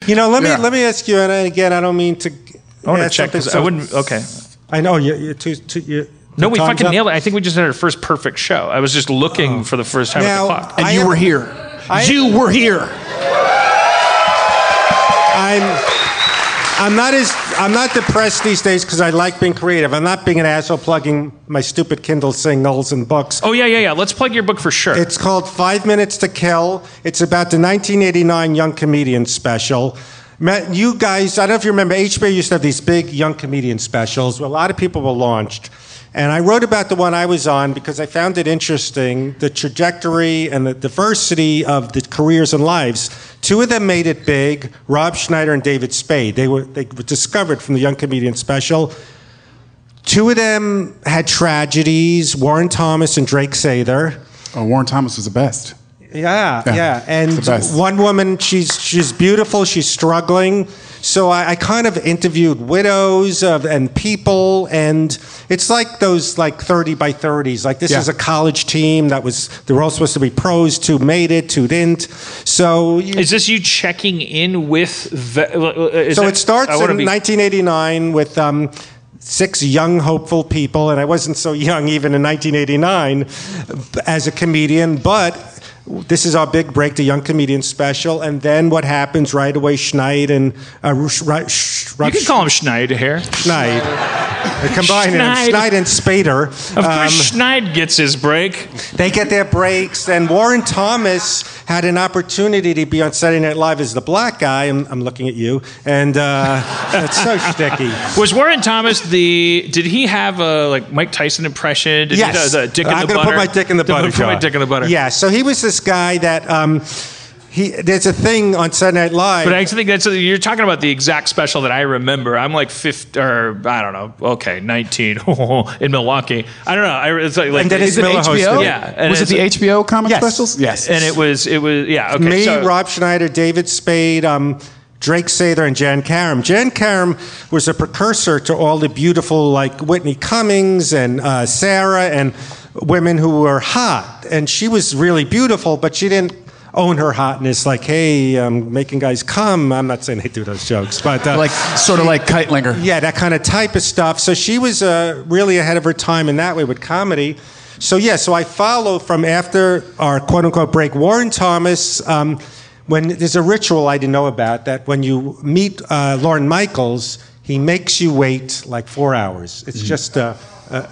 Let me ask you, and again, I don't mean to. I want to check because I wouldn't. Okay. I know you're no, we fucking nailed it. I think we just had our first perfect show. I was just looking for the first time at the clock. And you were here. You were here. I'm not depressed these days because I like being creative. I'm not being an asshole plugging my stupid Kindle singles and books. Oh, yeah. Let's plug your book for sure. It's called 5 Minutes to Kill. It's about the 1989 Young Comedian special. You guys, I don't know if you remember, HBO used to have these big young comedian specials where a lot of people were launched. And I wrote about the one I was on because I found it interesting, the trajectory and the diversity of the careers and lives. Two of them made it big, Rob Schneider and David Spade. They were discovered from the Young Comedian special. Two of them had tragedies, Warren Thomas and Drake Sather. Oh, Warren Thomas was the best. Yeah. And one woman, she's beautiful, she's struggling. So I kind of interviewed widows and people, and it's like those 30 by 30s. Like this is a college team they were all supposed to be pros. Two made it, two didn't. So is this you checking in with? It starts in 1989 with 6 young, hopeful people, and I wasn't so young even in 1989 as a comedian, but. This is our big break, the Young Comedian special, and then what happens right away? Schneid and you can call him Schneid here. Schneid. Combine Schneid and Spader. Of course, Schneid gets his break. They get their breaks. Then Warren Thomas had an opportunity to be on Saturday Night Live as the black guy. I'm looking at you, and that's so sticky. Was Warren Thomas did he have a Mike Tyson impression? Did yes. He dick in I'm going to put my dick in the butter. Put my dick in the butter. Yeah. So he was this guy that. There's a thing on Saturday Night Live. But I think you're talking about the exact special that I remember. I'm like 50, or I don't know, okay, 19 in Milwaukee. I don't know. It's like and then it's HBO? Yeah. And was it the HBO comic yes. specials? Yes. And it was yeah. Okay. Me, Rob Schneider, David Spade, Drake Sather, and Jan Karam. Jan Karam was a precursor to all the beautiful Whitney Cummings and Sarah and women who were hot. And she was really beautiful, but she didn't own her hotness, hey, I'm making guys come. I'm not saying they do those jokes, but sort of like Keitlinger. Yeah, that kind of type of stuff. So she was really ahead of her time in that way with comedy. So I follow from after our quote unquote break. Warren Thomas, when there's a ritual I didn't know about that when you meet Lorne Michaels, he makes you wait 4 hours. It's just an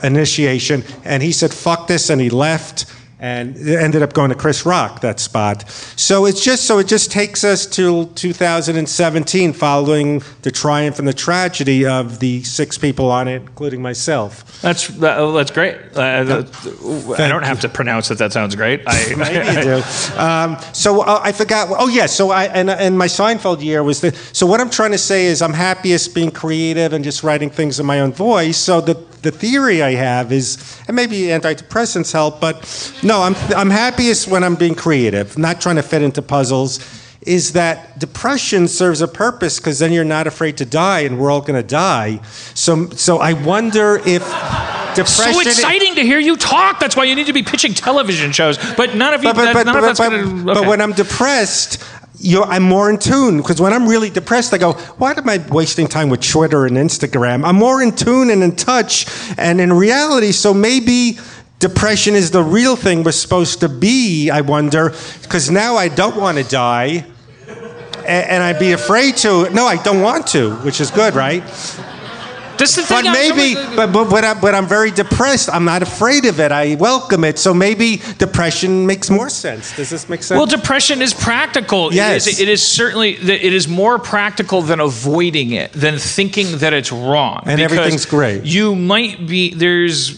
initiation, and he said fuck this, and he left. And it ended up going to Chris Rock, that spot. So it just takes us to 2017, following the triumph and the tragedy of the 6 people on it, including myself. That's great. I don't have to pronounce it. That sounds great. Maybe you do. I forgot. Oh yeah. And my Seinfeld year was so what I'm trying to say is I'm happiest being creative and just writing things in my own voice. So the theory I have is, and maybe antidepressants help, but no, I'm happiest when I'm being creative, not trying to fit into puzzles, is that depression serves a purpose because then you're not afraid to die, and we're all going to die. So I wonder if depression... So exciting to hear you talk. That's why you need to be pitching television shows. But none of you... But when I'm depressed... I'm more in tune, because when I'm really depressed, I go, why am I wasting time with Twitter and Instagram? I'm more in tune and in touch and in reality, so maybe depression is the real thing we're supposed to be, I wonder, because now I don't want to die, and I'd be afraid to. No, I don't want to, which is good, right? This is the but thing. Maybe, but I'm very depressed. I'm not afraid of it. I welcome it. So maybe depression makes more sense. Does this make sense? Well, depression is practical. Yes. It is certainly, it is more practical than avoiding it, than thinking that it's wrong. And everything's great. You might be,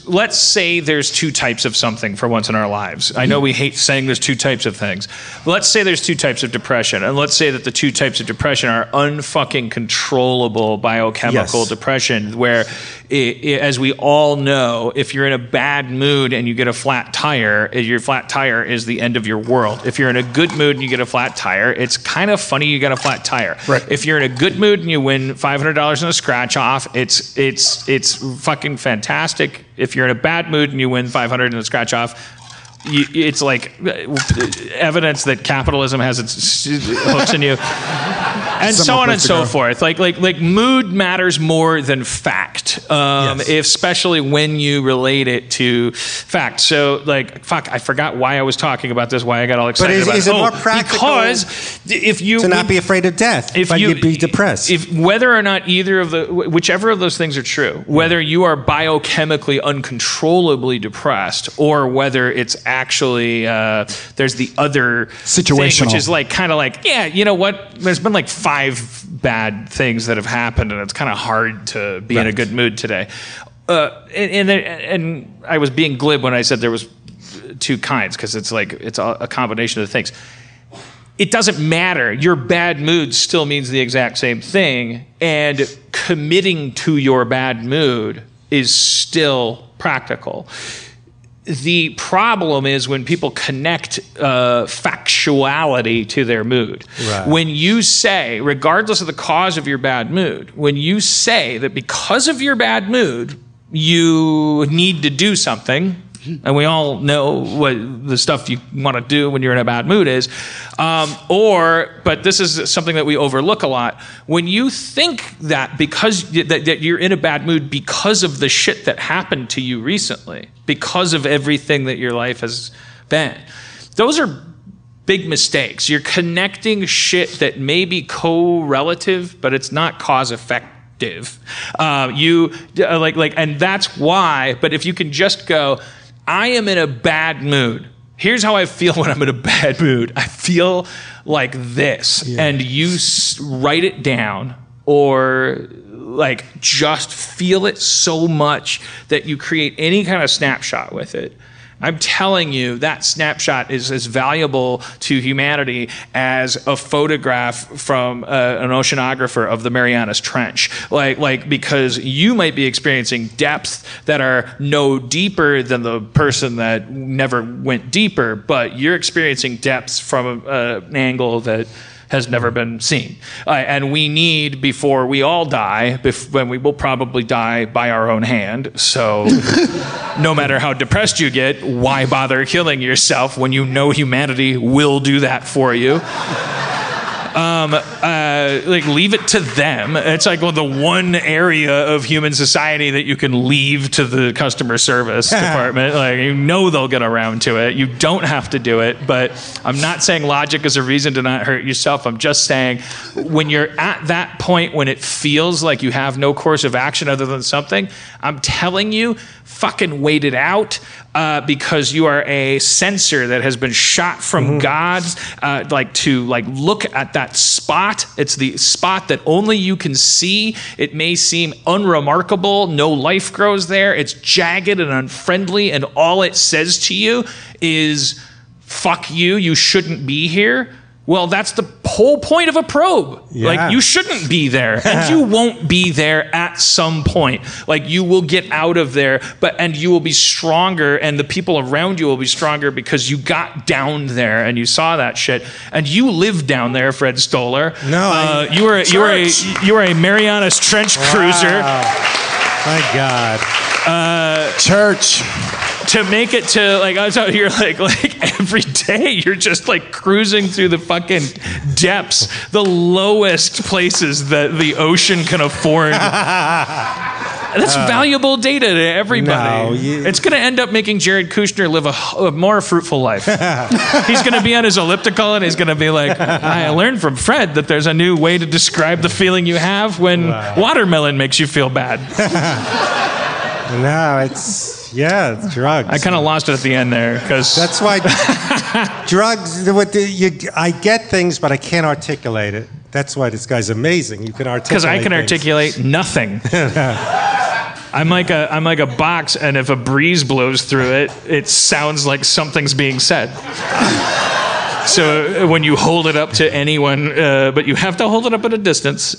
let's say there's 2 types of something for once in our lives. I know we hate saying there's 2 types of things. But let's say there's 2 types of depression. And let's say that the 2 types of depression are unfucking controllable biochemical depression, where, as we all know, if you're in a bad mood and you get a flat tire, your flat tire is the end of your world. If you're in a good mood and you get a flat tire, it's kind of funny you get a flat tire. Right. If you're in a good mood and you win $500 in a scratch off, it's fucking fantastic. If you're in a bad mood and you win $500 in a scratch off, it's like evidence that capitalism has its hooks in you. and so on and so forth. Like mood matters more than fact, especially when you relate it to fact. So I forgot why I was talking about this. Why I got all excited about it. Is it more practical? Because if you to not be afraid of death, but you'd be depressed. If whether or not whichever of those things are true, whether you are biochemically uncontrollably depressed, or whether it's actually there's the other situational thing, which is you know what? There's been 5 bad things that have happened, and it's kind of hard to be in a good mood today. And I was being glib when I said there was 2 kinds, because it's a combination of the things. It doesn't matter. Your bad mood still means the exact same thing, and committing to your bad mood is still practical. The problem is when people connect factuality to their mood. Right. When you say, regardless of the cause of your bad mood, when you say that because of your bad mood, you need to do something, and we all know what the stuff you want to do when you're in a bad mood is. But this is something that we overlook a lot. When you think that that you're in a bad mood because of the shit that happened to you recently, because of everything that your life has been, those are big mistakes. You're connecting shit that may be correlative, but it's not cause-effect. And that's why. But if you can just go, I am in a bad mood. Here's how I feel when I'm in a bad mood. I feel like this, and you write it down, or just feel it so much that you create any kind of snapshot with it. I'm telling you, that snapshot is as valuable to humanity as a photograph from an oceanographer of the Marianas Trench. Because you might be experiencing depths that are no deeper than the person that never went deeper, but you're experiencing depths from an angle that has never been seen. And we need, before we all die, when we will probably die by our own hand, so no matter how depressed you get, why bother killing yourself when you know humanity will do that for you? Leave it to them. It's the one area of human society that you can leave to the customer service department. They'll get around to it. You don't have to do it. But I'm not saying logic is a reason to not hurt yourself. I'm just saying when you're at that point when it feels like you have no course of action other than something, I'm telling you, fucking wait it out. Because you are a sensor that has been shot from God, to look at that spot. It's the spot that only you can see. It may seem unremarkable. No life grows there. It's jagged and unfriendly, and all it says to you is, fuck you, you shouldn't be here. Well, that's the whole point of a probe. Yeah. You shouldn't be there, and you won't be there at some point. You will get out of there, and you will be stronger, and the people around you will be stronger because you got down there and you saw that shit, and you lived down there, Fred Stoller. No, you were a Marianas Trench cruiser. My God. Church. To make it to I was out here every day you're just cruising through the fucking depths, the lowest places that the ocean can afford. That's valuable data to everybody. It's going to end up making Jared Kushner live a more fruitful life. He's going to be on his elliptical and he's going to be I learned from Fred that there's a new way to describe the feeling you have when watermelon makes you feel bad. No, it's drugs. I kind of lost it at the end there because that's why drugs. I get things, but I can't articulate it. That's why this guy's amazing. You can articulate. Because I can articulate nothing. I'm like a box, and if a breeze blows through it, it sounds like something's being said. So when you hold it up to anyone, but you have to hold it up at a distance.